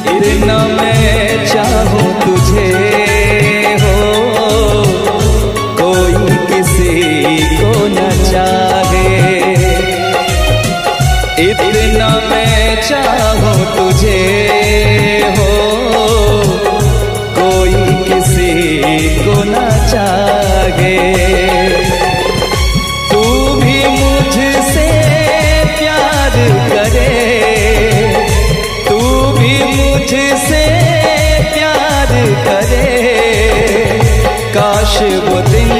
इतना मैं चाहूं तुझे हो, कोई किसी को न चाहे। इतना मैं चाहूं तुझे हो, कोई किसी को न चाहे। तू भी मुझसे प्यार करे, मुझसे प्यार करे, काश वो दिन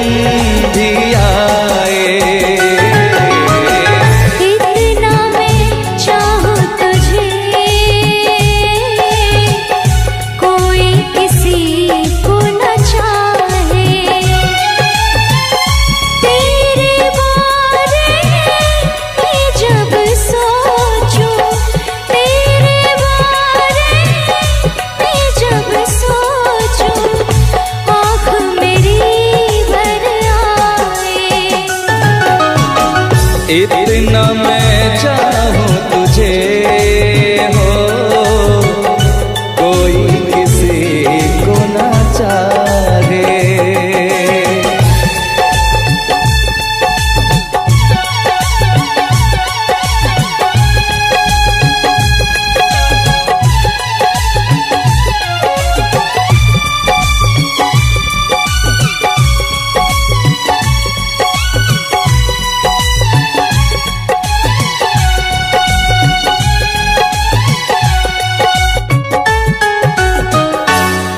भी आए। इतना मैं चाहूं तुझे, कोई किसी को न चाहे। तेरे बारे में जब सोचूं, इतना मैं चाहूं तुझे हो, कोई किसी को न चाहे।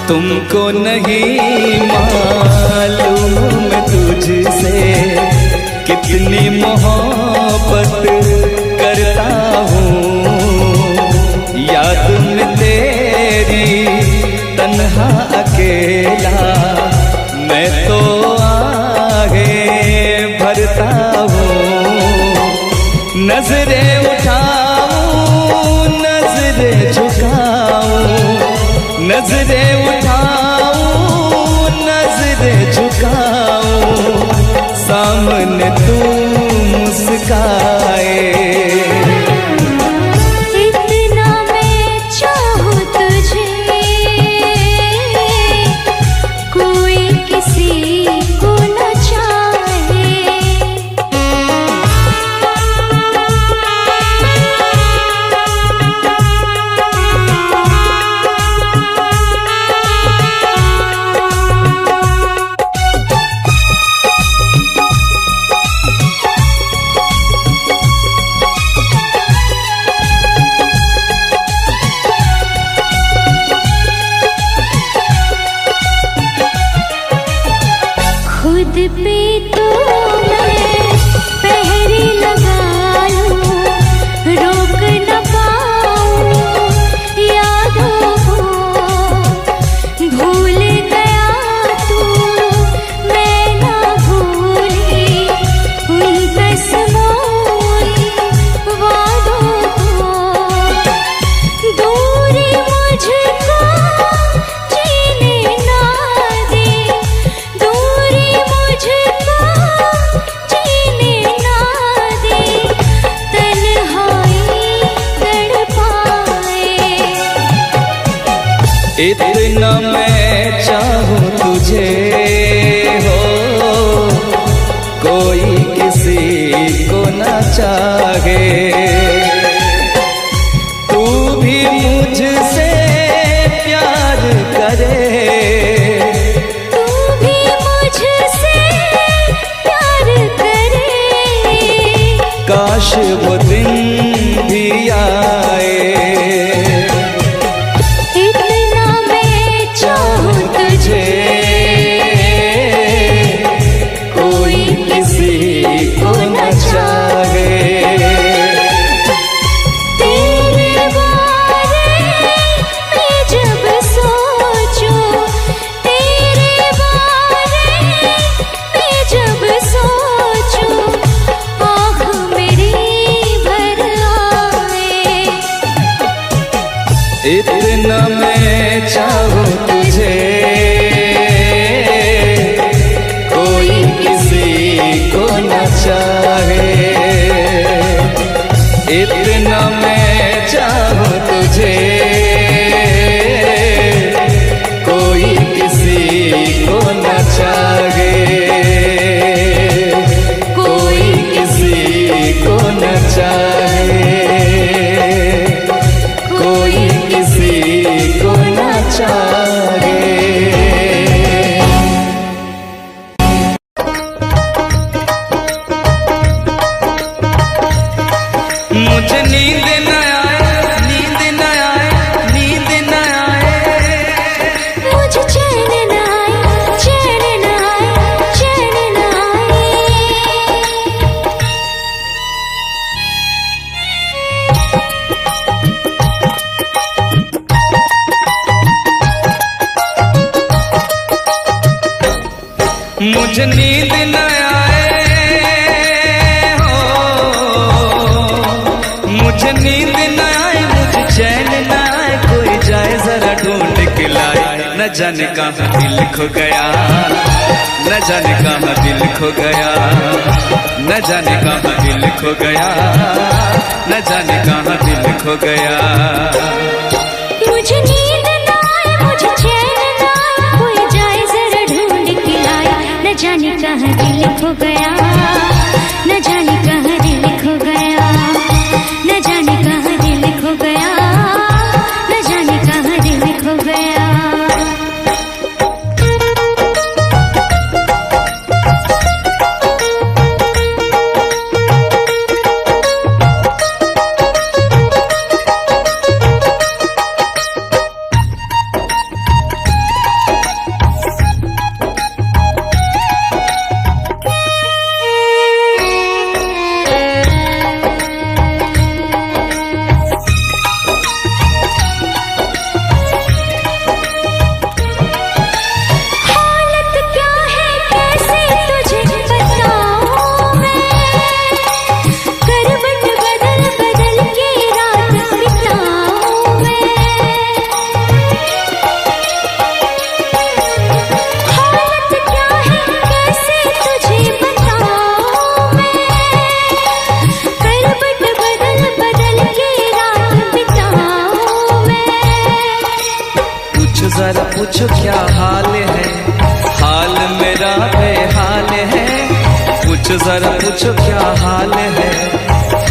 तुमको नहीं मालूम मैं तुझसे कितनी मोहब्बत करता हूँ। याद में तेरी तन्हा अकेला मैं तो आगे भरता हूँ। नजरें उठाऊं, नजरें झुकाऊं, नजरें उठाऊं, नजरें झुकाऊं, सामने तू मुस्काए। इतना मैं चाहूं तुझे, कोई किसी को न चाहे। खुद पे तो मैं पहरे लगा लूं, रोक न पाऊं यादों को। भूल गया तू, मैं ना भूली उन कसमों उन वादों को। दूरी मुझको जीने ना दे, दूरी मुझको जीने ना दे, तन्हाई तड़पाए। इतना मैं चाहूं तुझे हो, कोई किसी को न चाहे। तू भी मुझसे प्यार करे, तू भी मुझसे प्यार करे, काश वो दिन भी आए। इतना मैं चाहूं तुझे, कोई किसी को न चाहे। तेरे बारे में जब सोचूं, तेरे बारे में जब सोचूं, आँख मेरी भर जाने कहाँ दिल खो गया, न जाने कहाँ दिल खो गया, न जाने कहाँ दिल खो गया, न जाने कहाँ दिल खो गया। मुझे नींद ना आए, मुझे चैन ना आए, कोई जाए जरा ढूंढ के लाए। न जाने कहाँ दिल खो गया, न जाने कहाँ दिल खो गया, न जाने कहाँ दिल खो गया, न जाने कहाँ दिल खो गया। जरा पूछो क्या हाल है, हाल मेरा बेहाल है। पूछो जरा पूछो क्या हाल है,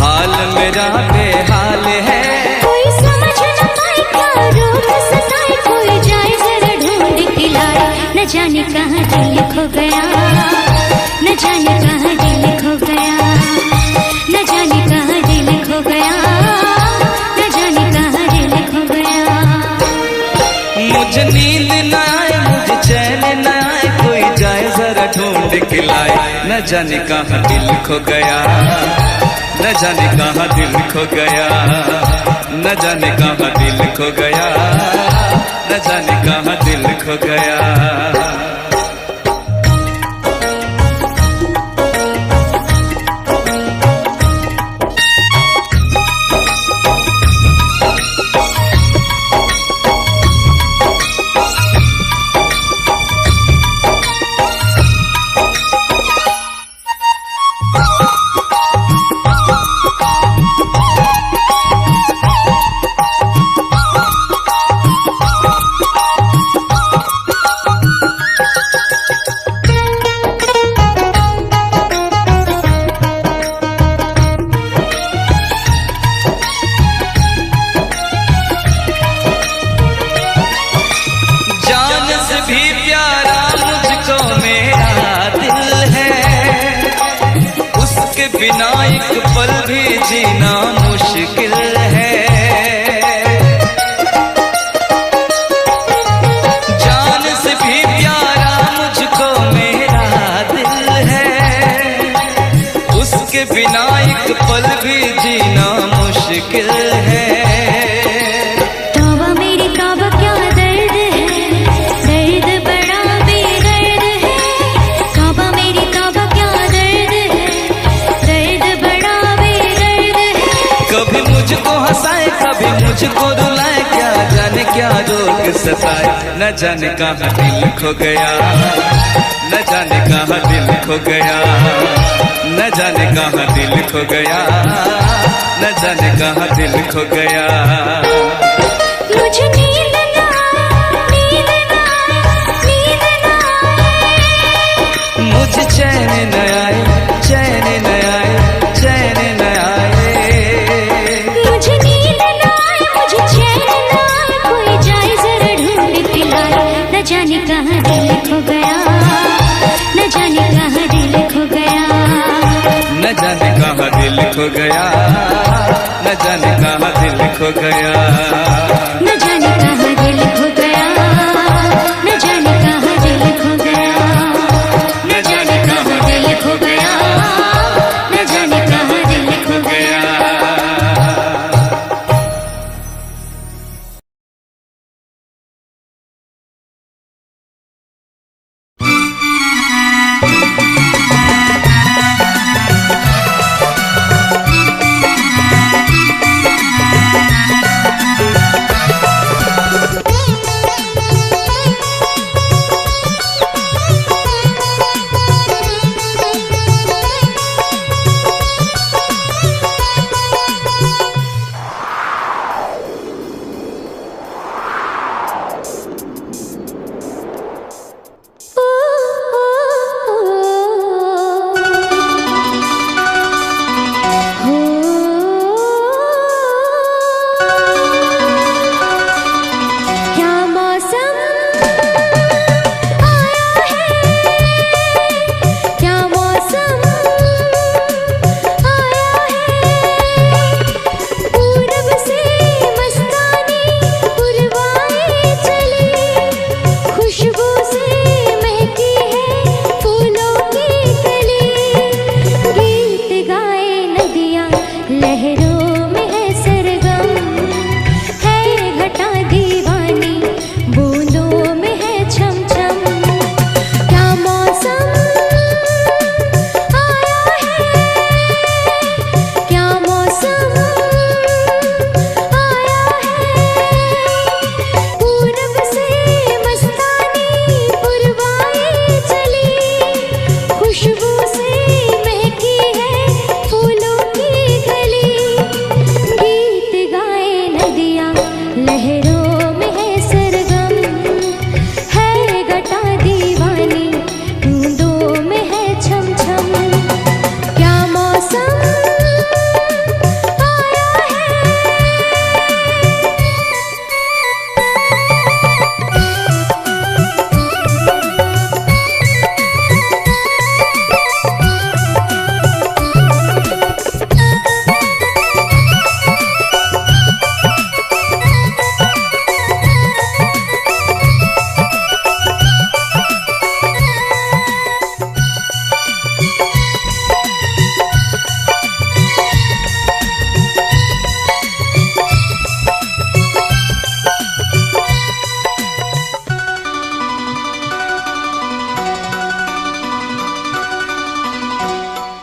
हाल मेरा बेहाल है। कोई समझ न पाए क्या रोग सताए, कोई जाए जरा ढूंढ के लाए। न जाने कहाँ दिल खो गया, न जाने कहाँ दिल खो गया, न जाने कहाँ दिल खो गया, न जाने कहाँ दिल खो गया। मुझे नींद न आए, मुझे चैन न आए, कोई जाए जरा ढूंढ के लाए। न जाने कहाँ दिल खो गया, न जाने कहाँ दिल खो गया, न जाने कहाँ दिल खो गया, न जाने कहाँ दिल खो गया। भी प्यारा मुझको मेरा दिल है, उसके बिना एक पल भी जीना मुश्किल है। जान से भी प्यारा मुझको मेरा दिल है, उसके बिना एक पल भी जीना मुश्किल है। मुझको हंसाए कभी मुझको रुलाए, क्या जाने क्या रोग सताए। न जाने कहाँ दिल खो गया, न जाने कहाँ दिल खो गया, न जाने कहाँ दिल खो गया, न जाने कहाँ दिल खो गया। मुझे नींद ना आए, नींद ना आए, नींद ना आए, मुझे चैन न आए, चैन न आए, चैन न आए। मुझे नींद ना आए, मुझे चैन ना आए, कोई जाए जरा ढूंढ के लाए। न जाने कहाँ दिल खो गया, न जाने कहाँ दिल खो गया, न जाने कहाँ दिल खो गया, न जाने कहाँ दिल खो गया, न जाने कहाँ दिल खो गया, न जाने कहाँ दिल खो गया, न जाने कहाँ दिल खो गया।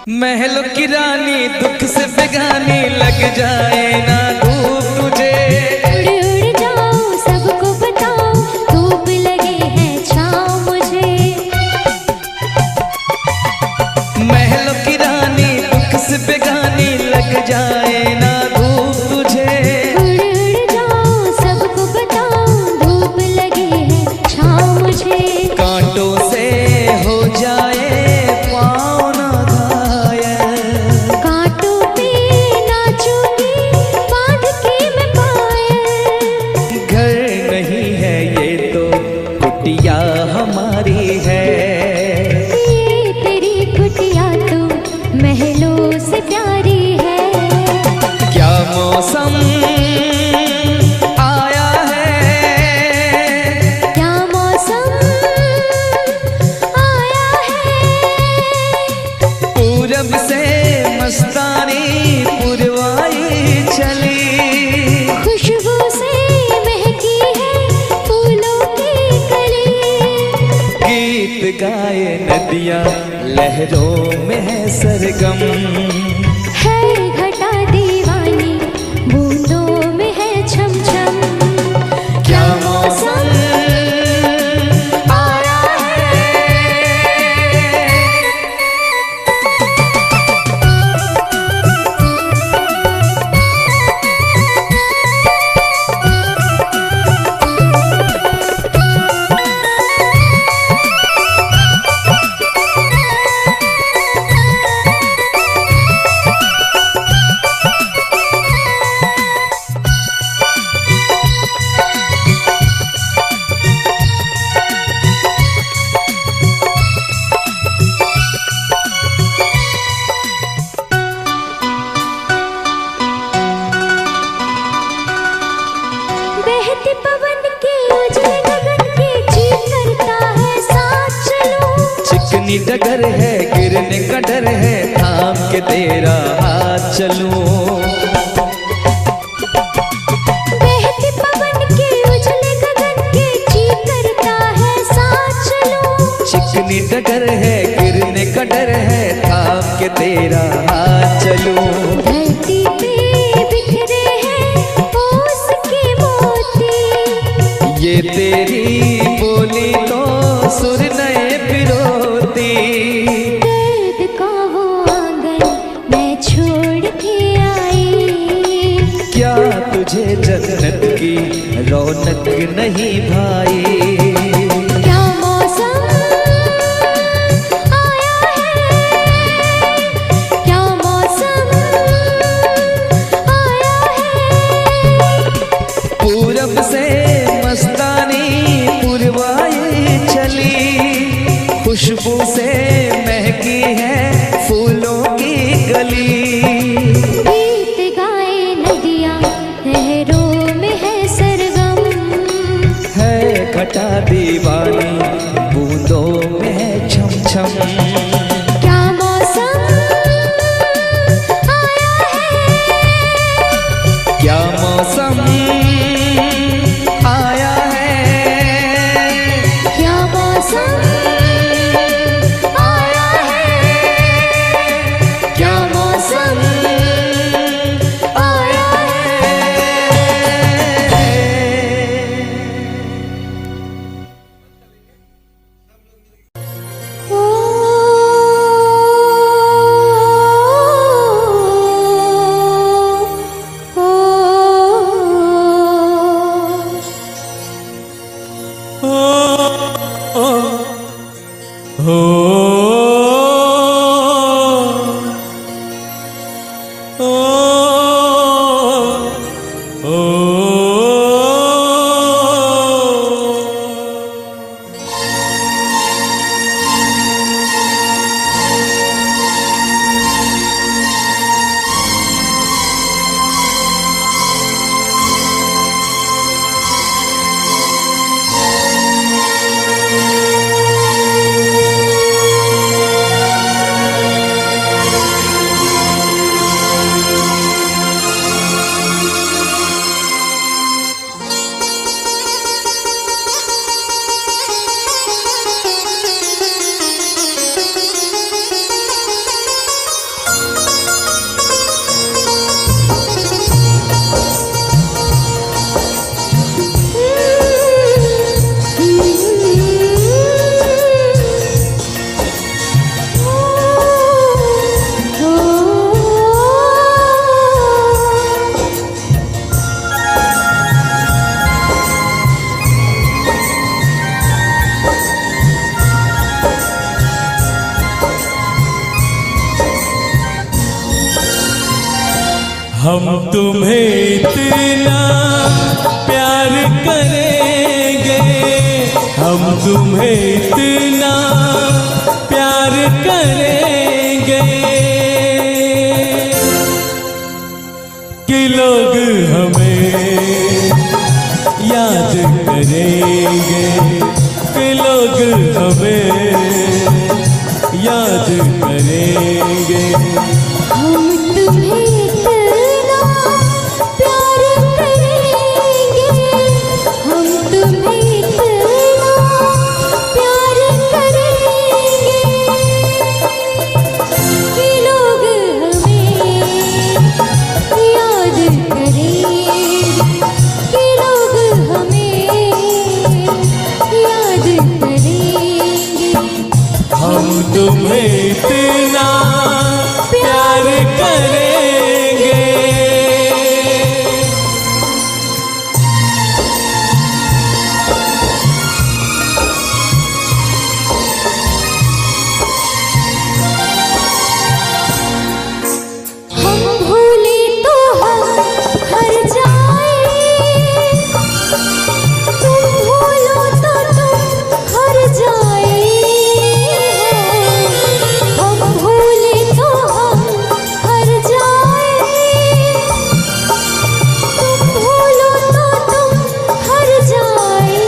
महलों की रानी दुख से बेगानी लग जाए ना धूप तुझे। उड़ उड़ जाओ सबको बताओ धूप लगे है छाँव मुझे। महलों की रानी दुख से बेगानी लग जाए ना धूप तुझे। उड़ उड़ जाओ सबको बताओ धूप लगे है छाँव मुझे। कांटों से हो जाए पाँव ना घायल, कांटों पे नाचूंगी बांध के मैं पायल। घर नहीं है ये तो कुटिया हमारी है। ये तेरी कुटिया तो महलों से प्यारी है। क्या मौसम आया है, क्या मौसम आया है। पूरब से मस्तानी पुरवाई चली। खुशबू से महकी है फूलों की कली। गीत गाए नदियाँ लहरों में है सरगम। है घटा दीवानी बूंदों में है छम छम। क्या मौसम आया है। बहते पवन के उजले गगन के चीर करता है साथ चलो। चिकनी डगर है गिरने का डर है थाम के तेरा हाथ चलूं। बहते पवन के उजले गगन के चीर करता है साथ चलो। चिकनी डगर है गिरने का डर है थाम के तेरा हाथ चलूं। धरती पे बिखरे हैं ओस के मोती। ये तेरी बोली तो सुर नए पिरोती। दर्द का वो आंगन मैं छोड़ के आई। क्या तुझे जन्नत की रौनक नहीं भाई। क्या मौसम आया है। क्या मौसम आया है। पूरब से मस्तानी पुरवाई चली। खुशबू से महकी है फूलों की गली। गीत गाए नदियाँ लहरों में है सरगम। है घटा दीवानी बूंदों में है छम छम। क्या मौसम आया है। क्या मौसम आया है। क्या मौसम आया है। क्या मौसम हम तुम्हें इतना प्यार करेंगे, हम तुम्हें इतना प्यार करेंगे कि लोग हमें याद करेंगे, कि लोग हमें याद करेंगे। हम तुम्हें इतना प्यार करेंगे, हम तुम्हें इतना प्यार करेंगे कि लोग हमें याद करेंगे, कि लोग हमें याद करेंगे। हम तुम्हें इतना प्यार करेंगे। हम भूले तो हम हर जाए, तुम भूलो तो तुम हर जाए। हम भूले तो हम हर जाए, तुम भूलो तो तुम हर जाए।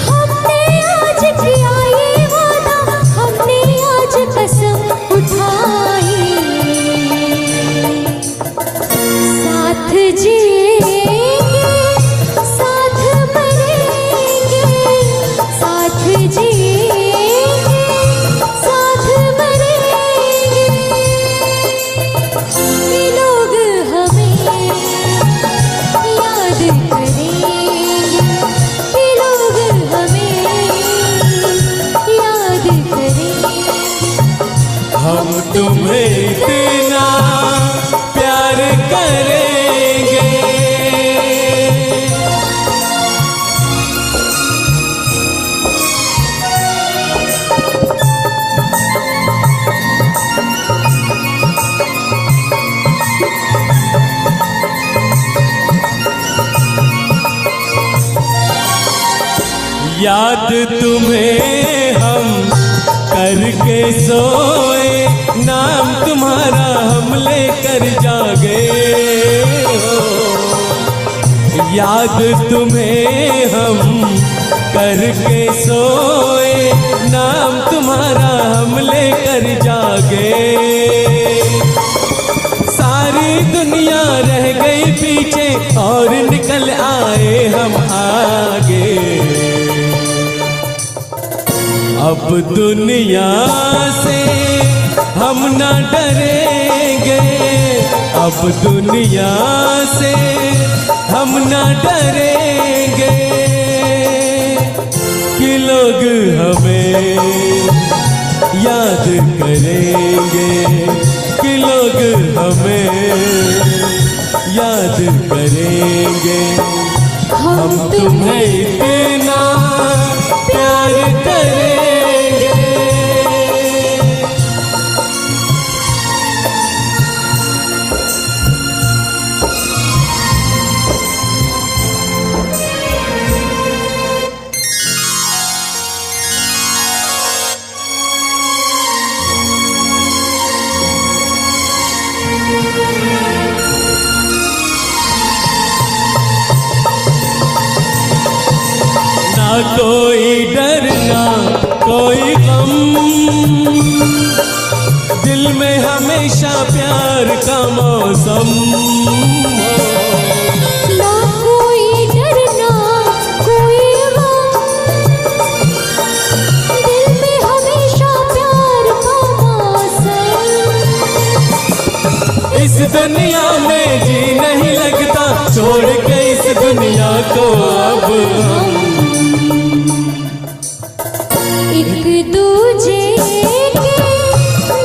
हमने आज किया ये वादा, हमने आज कसम उठाई, साथ जिएंगे साथ मरेंगे, साथ जिएंगे साथ मरेंगे कि लोग हमें याद करेंगे, कि लोग हमें याद करेंगे। हम तुम्हें इतना प्यार करेंगे। याद तुम्हें हम करके सोए, नाम तुम्हारा हम लेकर जागे हो। याद तुम्हें हम करके सोए, नाम तुम्हारा हम लेकर जागे। सारी दुनिया रह गई पीछे और निकल आए हम आगे। अब दुनिया से हम न डरेंगे, अब दुनिया से हम न डरेंगे कि लोग हमें याद करेंगे, कि लोग हमें याद करेंगे। हम तुम्हें इतना प्यार करेंगे। ना कोई डर ना कोई गम, दिल में हमेशा प्यार का मौसम। ना कोई डर ना कोई गम, दिल में हमेशा प्यार का मौसम। इस दुनिया में जी नहीं लगता, छोड़ के इस दुनिया को अब हम एक दूजे के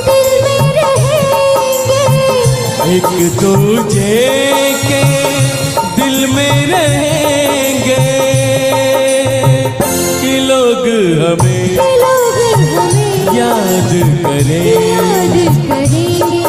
दिल में रहेंगे, एक दूजे के दिल में रहेंगे कि लोग हमें याद करेंगे। करेंगे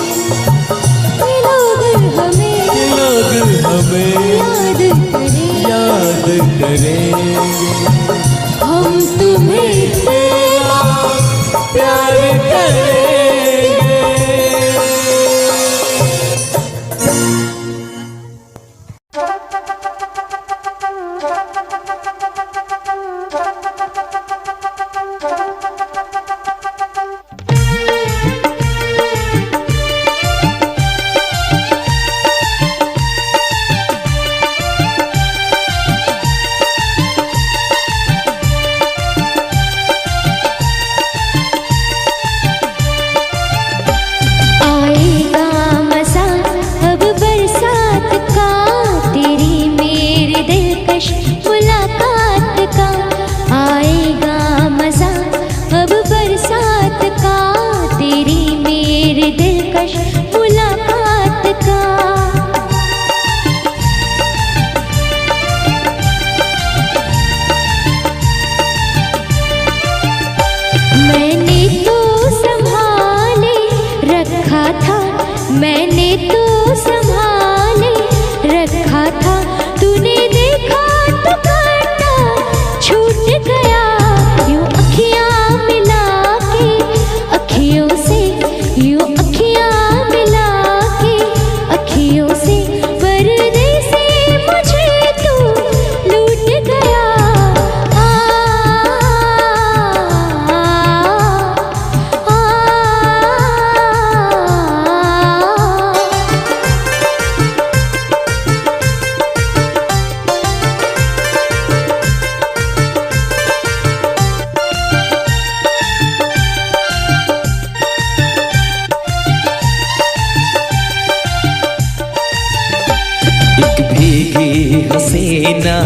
हसीना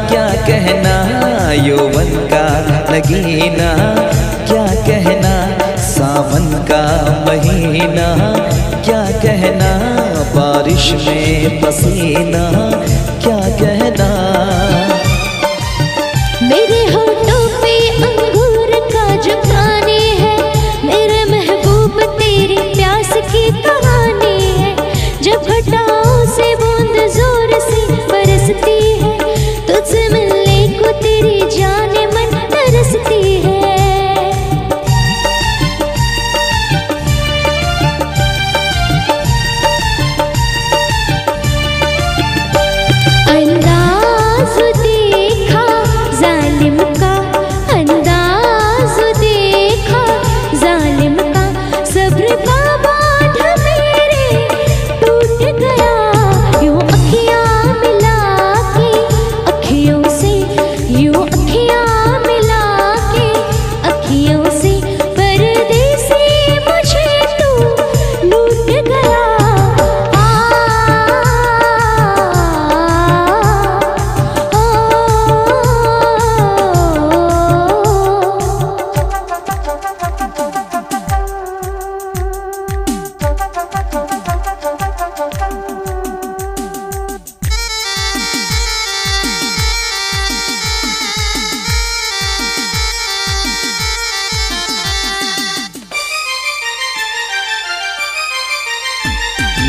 क्या कहना, यौवन का लगीना क्या कहना, सावन का महीना क्या कहना, बारिश में पसीना क्या कहना। मेरे होठों पे अंगूर का जो खाने है, मेरे महबूब तेरी प्यास की कहानी है। जब घटाओं से बूंद जोर से बरसती है, तुझसे मिलने को तेरी जाने मन तरसती है। अंदाज़ देखा जालिम का, अंदाज़ देखा जालिम का, सब्र का बांध मेरे टूट गया। यूं अखियाँ मिला के अखियों से, यूं अखियाँ मिला के अखियों से, परदेसी मुझे तू लूट गया।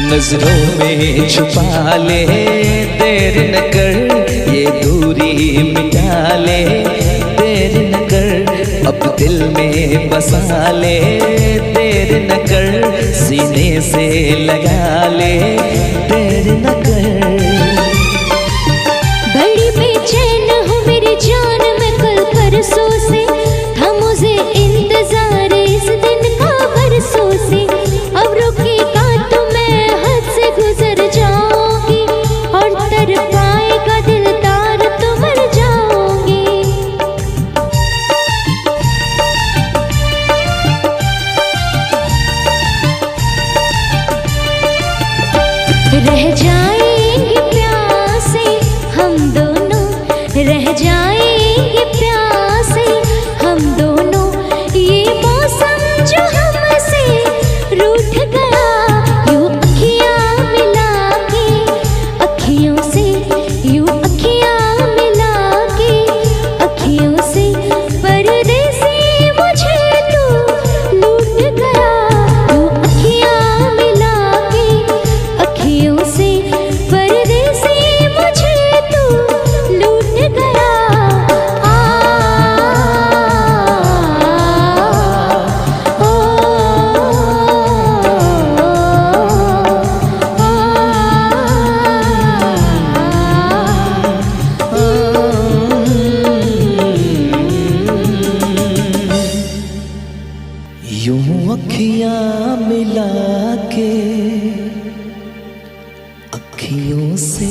नजरों में छुपा ले, देर न कर ये दूरी मिटा ले, देर न कर अब दिल में बसा ले, देर न कर सीने से लगा ले, देर न कर। बड़ी बेचैन हूँ मेरी जान मैं कल परसों से, था मुझे इंतजार इस दिन का बरसों से। अब रुकेगा तो मैं हद से गुजर जाऊंगी, और तर पाएगा दिलदार तो मर जाऊंगी। रह जाएंगे प्यासे हम दोनों, रह जाएंगे प्यासे हम दोनों, ये मौसम जो हमसे रूठ गया। यूं अखियाँ मिला के अखियों से, यूं अखियाँ मिला के अखियों से, परदेसी मुझे तू लूट गया। यूं अखियाँ मिला के अखियों से, परदेसी मुझे तू लूट गया। यूं अखियाँ मिला के अखियों से,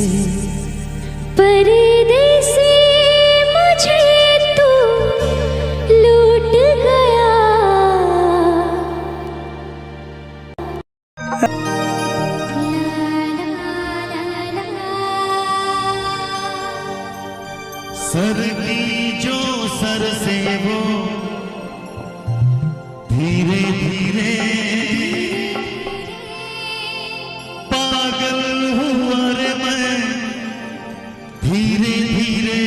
परदेसी मुझे तू लूट गया। सर की जो सर से वो धीरे धीरे पागल हुआ रे मैं, धीरे धीरे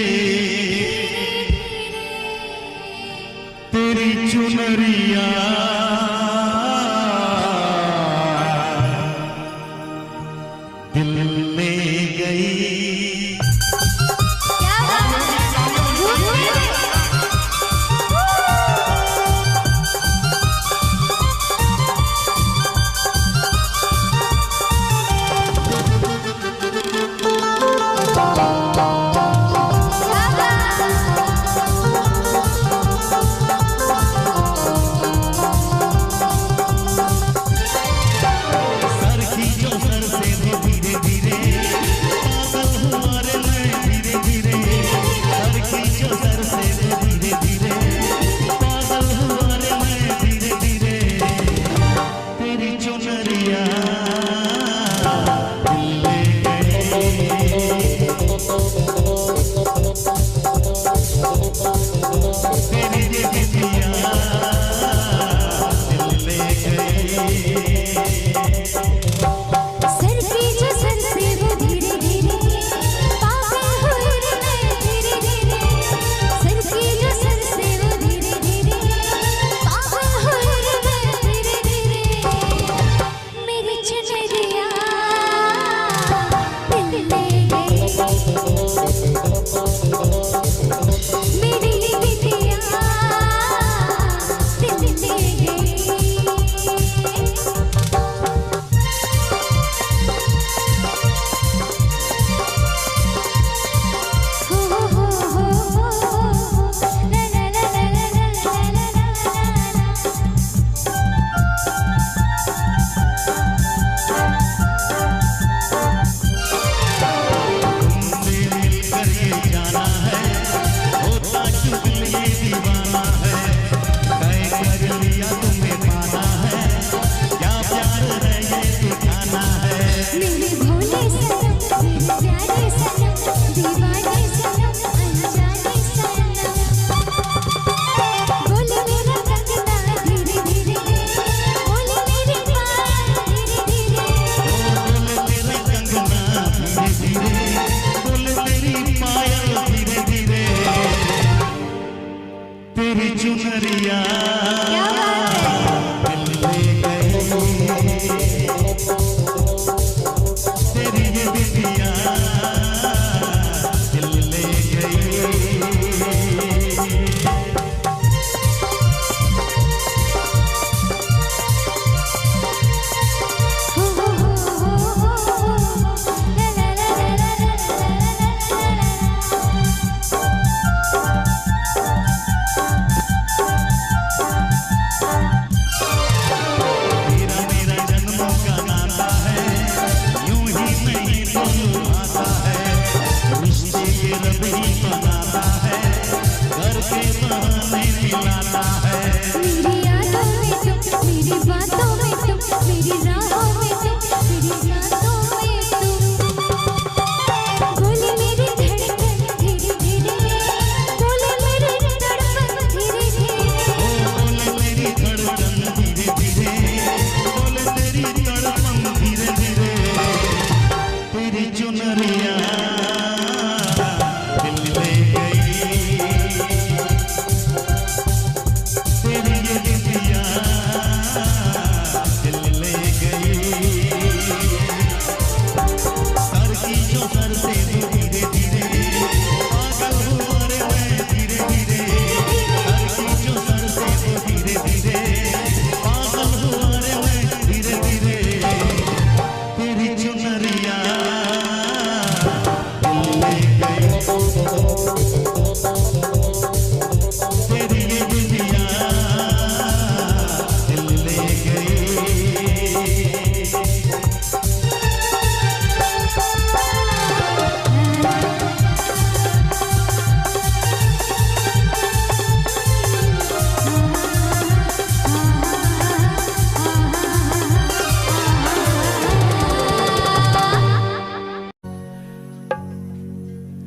तेरी चुनरिया दिल ले गई।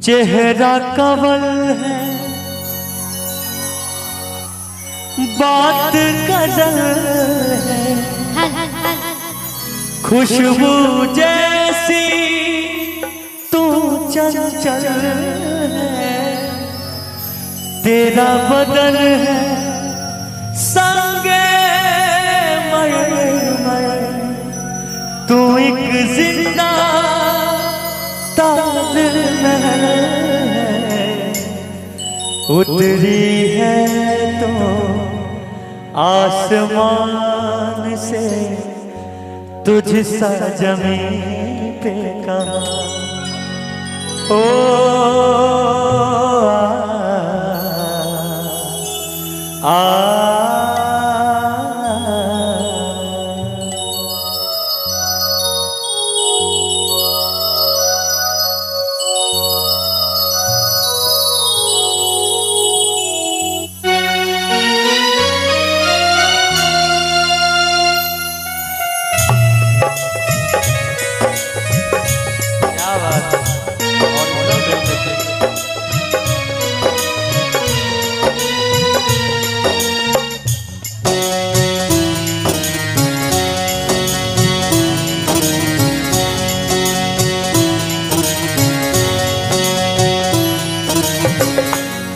चेहरा कवल है बात गजल है, खुशबू जैसी तू चंचल है, तेरा बदन है संगे मयूर, तू एक जिंदा ताजमहल है, उतरी है तो आसमान से तुझ सा जमीन पे कहाँ। ओ आ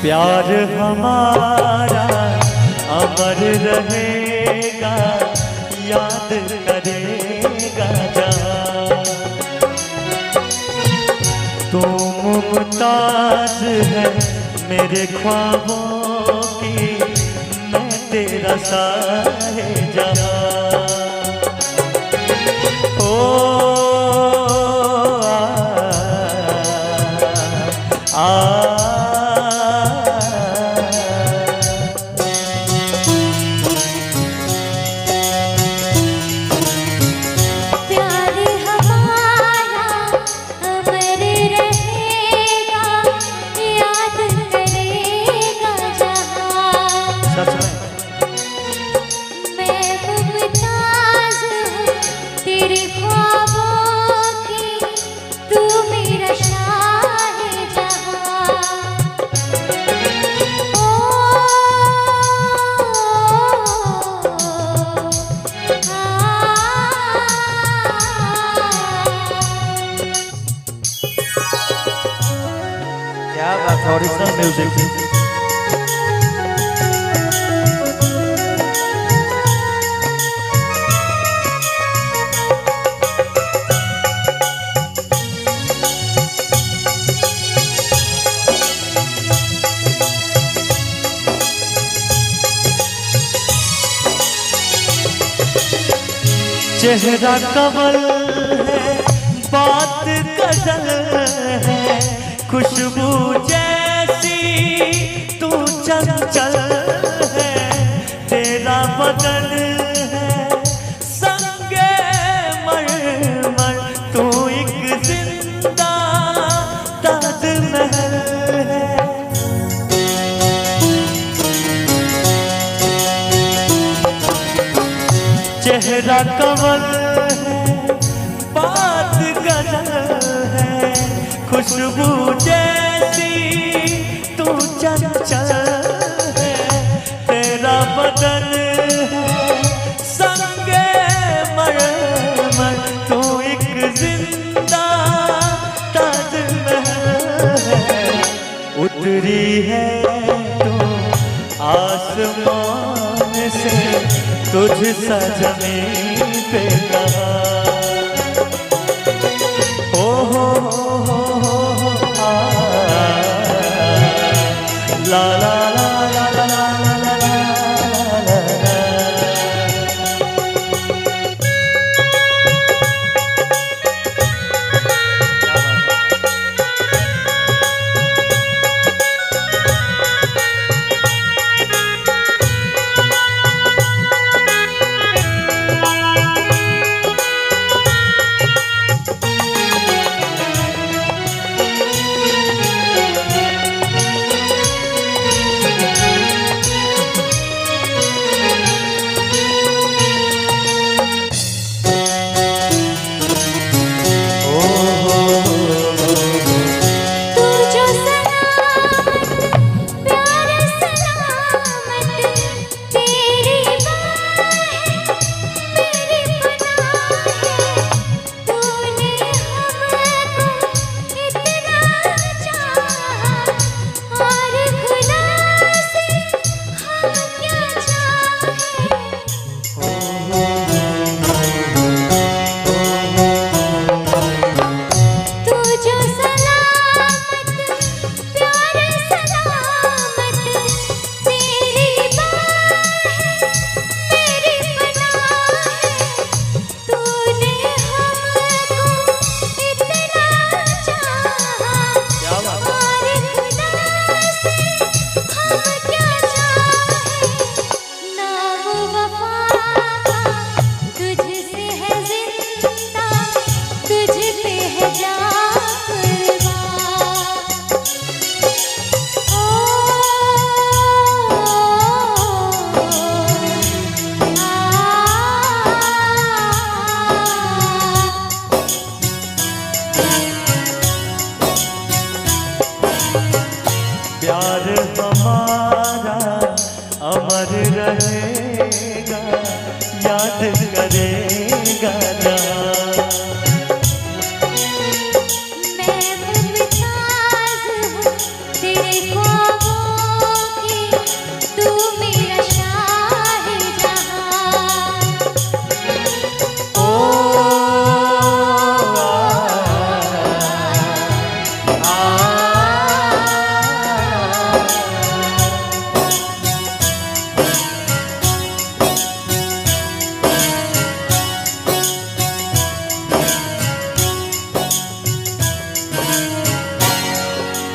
प्यार हमारा अमर रहेगा, याद करेगा जहां। तू मुमताज है मेरे ख्वाबों की, मैं तेरा साहिबजादा। ओ ओरिजिनल म्यूजिक। चेहरा कवल है बात गजल है, खुशबू जैसी तू चंचल है, तेरा बदन है संगे मरमर, तू एक जिंदा ताजमहल है। चेहरा कवल है बात गजल है, खुशबू जैसी तू चंचल है, तेरा बदन है संगे मरमर, तू एक जिंदा ताजमहल है, उतरी है तू आसमान से तुझ सा जमीन पे कहाँ। ओ हो ला ला ला ला ला ला ला ला ला ला। बजेगा ना। मैं मुमताज हूँ तेरे ख्वाबों की, तू मेरा शाहजहां। ओ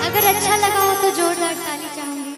अगर अच्छा लगा हो तो जोरदार ताली चाहूंगी।